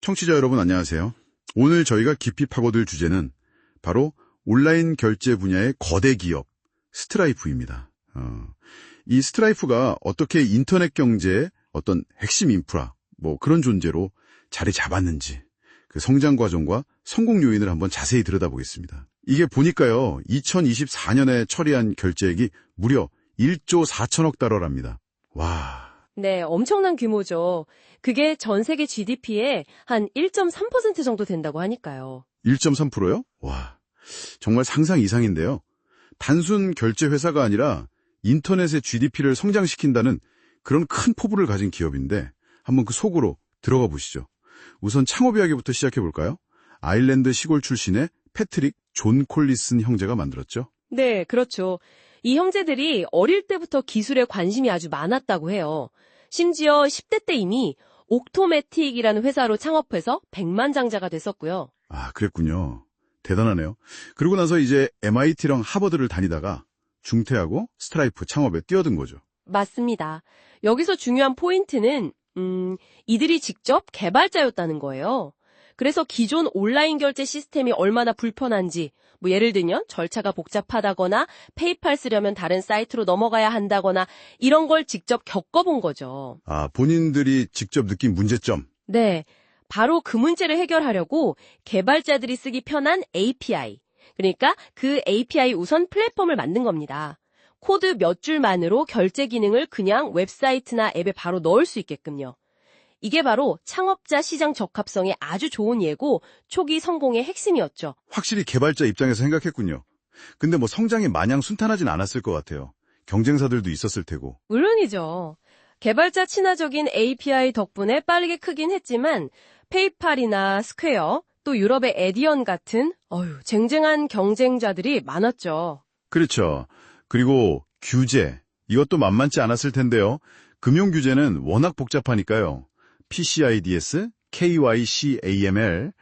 청취자 여러분 안녕하세요. 오늘 저희가 깊이 파고들 주제는 바로 온라인 결제 분야의 거대 기업 스트라이프입니다. 이 스트라이프가 어떻게 인터넷 경제의 어떤 핵심 인프라 그런 존재로 자리 잡았는지 그 성장 과정과 성공 요인을 한번 자세히 들여다보겠습니다. 이게 보니까요. 2024년에 처리한 결제액이 무려 1조 4천억 달러랍니다. 와. 네, 엄청난 규모죠. 그게 전 세계 GDP의 한 1.3% 정도 된다고 하니까요. 1.3%요? 와, 정말 상상 이상인데요. 단순 결제 회사가 아니라 인터넷의 GDP를 성장시킨다는 그런 큰 포부를 가진 기업인데 한번 그 속으로 들어가 보시죠. 우선 창업 이야기부터 시작해 볼까요? 아일랜드 시골 출신의 패트릭 존 콜리슨 형제가 만들었죠. 네, 그렇죠. 이 형제들이 어릴 때부터 기술에 관심이 아주 많았다고 해요. 심지어 10대 때 이미 옥토매틱이라는 회사로 창업해서 백만장자가 됐었고요. 아, 그랬군요. 대단하네요. 그러고 나서 이제 MIT랑 하버드를 다니다가 중퇴하고 스트라이프 창업에 뛰어든 거죠. 맞습니다. 여기서 중요한 포인트는 이들이 직접 개발자였다는 거예요. 그래서 기존 온라인 결제 시스템이 얼마나 불편한지, 예를 들면 절차가 복잡하다거나 페이팔 쓰려면 다른 사이트로 넘어가야 한다거나 이런 걸 직접 겪어본 거죠. 아, 본인들이 직접 느낀 문제점. 네, 바로 그 문제를 해결하려고 개발자들이 쓰기 편한 API, 그러니까 그 API 우선 플랫폼을 만든 겁니다. 코드 몇 줄만으로 결제 기능을 그냥 웹사이트나 앱에 바로 넣을 수 있게끔요. 이게 바로 창업자 시장 적합성에 아주 좋은 예고 초기 성공의 핵심이었죠. 확실히 개발자 입장에서 생각했군요. 근데 성장이 마냥 순탄하진 않았을 것 같아요. 경쟁사들도 있었을 테고. 물론이죠. 개발자 친화적인 API 덕분에 빠르게 크긴 했지만 페이팔이나 스퀘어, 또 유럽의 에디언 같은 쟁쟁한 경쟁자들이 많았죠. 그렇죠. 그리고 규제, 이것도 만만치 않았을 텐데요. 금융 규제는 워낙 복잡하니까요. PCI-DS, KYC-AML,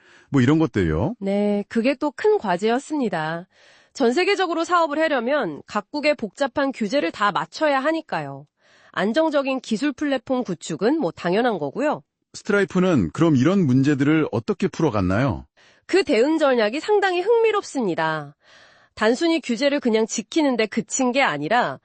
이런 것들요. 네, 그게 또 큰 과제였습니다. 전 세계적으로 사업을 하려면 각국의 복잡한 규제를 다 맞춰야 하니까요. 안정적인 기술 플랫폼 구축은 당연한 거고요. 스트라이프는 그럼 이런 문제들을 어떻게 풀어갔나요? 그 대응 전략이 상당히 흥미롭습니다. 단순히 규제를 그냥 지키는데 그친 게 아니라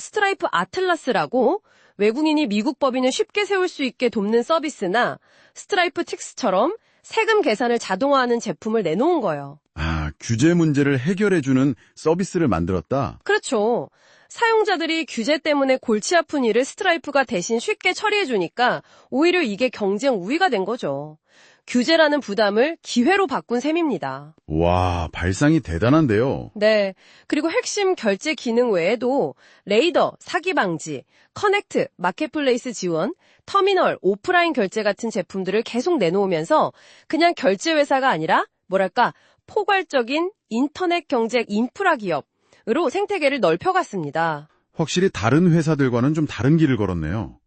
스트라이프 아틀라스라고 외국인이 미국 법인을 쉽게 세울 수 있게 돕는 서비스나 스트라이프 틱스처럼 세금 계산을 자동화하는 제품을 내놓은 거예요. 아, 규제 문제를 해결해주는 서비스를 만들었다? 그렇죠. 사용자들이 규제 때문에 골치 아픈 일을 스트라이프가 대신 쉽게 처리해주니까 오히려 이게 경쟁 우위가 된 거죠. 규제라는 부담을 기회로 바꾼 셈입니다. 와, 발상이 대단한데요. 네. 그리고 핵심 결제 기능 외에도 레이더, 사기 방지, 커넥트, 마켓플레이스 지원, 터미널, 오프라인 결제 같은 제품들을 계속 내놓으면서 그냥 결제 회사가 아니라 포괄적인 인터넷 경제 인프라 기업으로 생태계를 넓혀갔습니다. 확실히 다른 회사들과는 좀 다른 길을 걸었네요.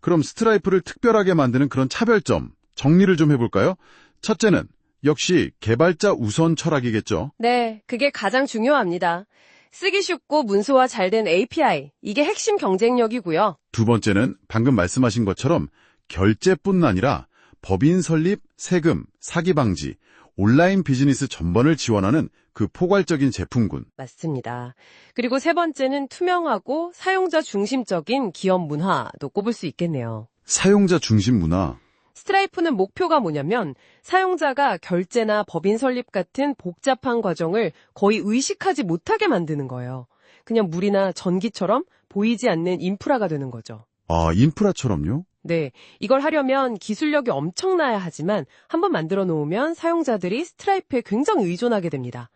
그럼 스트라이프를 특별하게 만드는 그런 차별점, 정리를 좀 해볼까요? 첫째는 역시 개발자 우선 철학이겠죠. 네, 그게 가장 중요합니다. 쓰기 쉽고 문서화 잘 된 API, 이게 핵심 경쟁력이고요. 두 번째는 방금 말씀하신 것처럼 결제뿐 아니라 법인 설립, 세금, 사기 방지, 온라인 비즈니스 전반을 지원하는 그 포괄적인 제품군. 맞습니다. 그리고 세 번째는 투명하고 사용자 중심적인 기업 문화도 꼽을 수 있겠네요. 사용자 중심 문화. 스트라이프는 목표가 뭐냐면 사용자가 결제나 법인 설립 같은 복잡한 과정을 거의 의식하지 못하게 만드는 거예요. 그냥 물이나 전기처럼 보이지 않는 인프라가 되는 거죠. 아, 인프라처럼요? 네, 이걸 하려면 기술력이 엄청나야 하지만 한번 만들어 놓으면 사용자들이 스트라이프에 굉장히 의존하게 됩니다.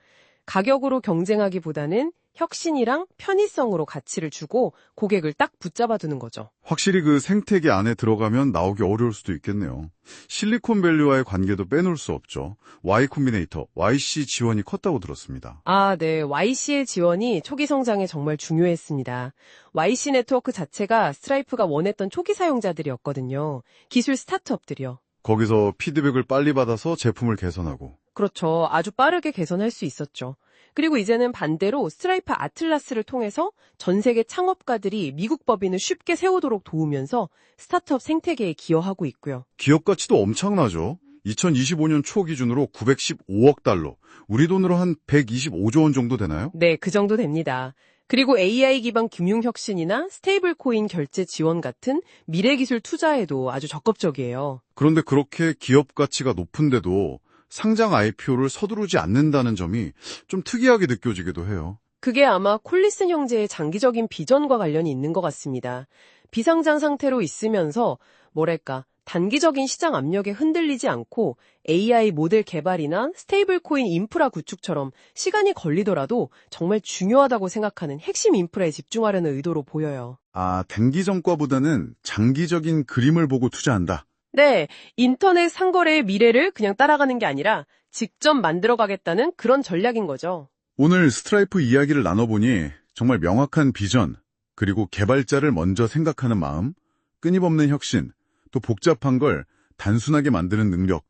가격으로 경쟁하기보다는 혁신이랑 편의성으로 가치를 주고 고객을 딱 붙잡아 두는 거죠. 확실히 그 생태계 안에 들어가면 나오기 어려울 수도 있겠네요. 실리콘밸리와의 관계도 빼놓을 수 없죠. Y 콤비네이터, YC 지원이 컸다고 들었습니다. 아, 네. YC의 지원이 초기 성장에 정말 중요했습니다. YC 네트워크 자체가 스트라이프가 원했던 초기 사용자들이었거든요. 기술 스타트업들이요. 거기서 피드백을 빨리 받아서 제품을 개선하고. 그렇죠. 아주 빠르게 개선할 수 있었죠. 그리고 이제는 반대로 스트라이프 아틀라스를 통해서 전 세계 창업가들이 미국 법인을 쉽게 세우도록 도우면서 스타트업 생태계에 기여하고 있고요. 기업 가치도 엄청나죠. 2025년 초 기준으로 915억 달러, 우리 돈으로 한 125조 원 정도 되나요? 네, 그 정도 됩니다. 그리고 AI 기반 금융혁신이나 스테이블 코인 결제 지원 같은 미래기술 투자에도 아주 적극적이에요. 그런데 그렇게 기업 가치가 높은데도 상장 IPO를 서두르지 않는다는 점이 좀 특이하게 느껴지기도 해요. 그게 아마 콜리슨 형제의 장기적인 비전과 관련이 있는 것 같습니다. 비상장 상태로 있으면서 뭐랄까 단기적인 시장 압력에 흔들리지 않고 AI 모델 개발이나 스테이블 코인 인프라 구축처럼 시간이 걸리더라도 정말 중요하다고 생각하는 핵심 인프라에 집중하려는 의도로 보여요. 아, 단기 성과보다는 장기적인 그림을 보고 투자한다. 네, 인터넷 상거래의 미래를 그냥 따라가는 게 아니라 직접 만들어가겠다는 그런 전략인 거죠. 오늘 스트라이프 이야기를 나눠보니 정말 명확한 비전, 그리고 개발자를 먼저 생각하는 마음, 끊임없는 혁신, 또 복잡한 걸 단순하게 만드는 능력,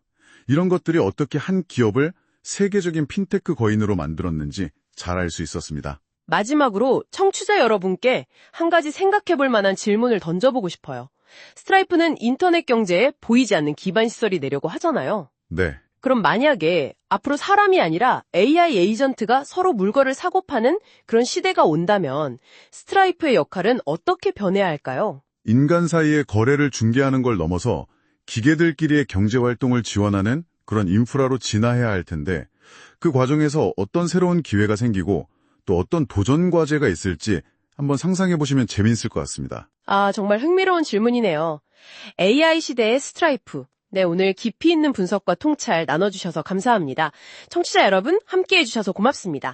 이런 것들이 어떻게 한 기업을 세계적인 핀테크 거인으로 만들었는지 잘 알 수 있었습니다. 마지막으로 청취자 여러분께 한 가지 생각해 볼 만한 질문을 던져보고 싶어요. 스트라이프는 인터넷 경제에 보이지 않는 기반 시설이 내려고 하잖아요. 네. 그럼 만약에 앞으로 사람이 아니라 AI 에이전트가 서로 물건을 사고 파는 그런 시대가 온다면 스트라이프의 역할은 어떻게 변해야 할까요? 인간 사이의 거래를 중개하는 걸 넘어서 기계들끼리의 경제활동을 지원하는 그런 인프라로 진화해야 할 텐데 그 과정에서 어떤 새로운 기회가 생기고 또 어떤 도전 과제가 있을지 한번 상상해 보시면 재미있을 것 같습니다. 아, 정말 흥미로운 질문이네요. AI 시대의 스트라이프. 네, 오늘 깊이 있는 분석과 통찰 나눠주셔서 감사합니다. 청취자 여러분, 함께 해주셔서 고맙습니다.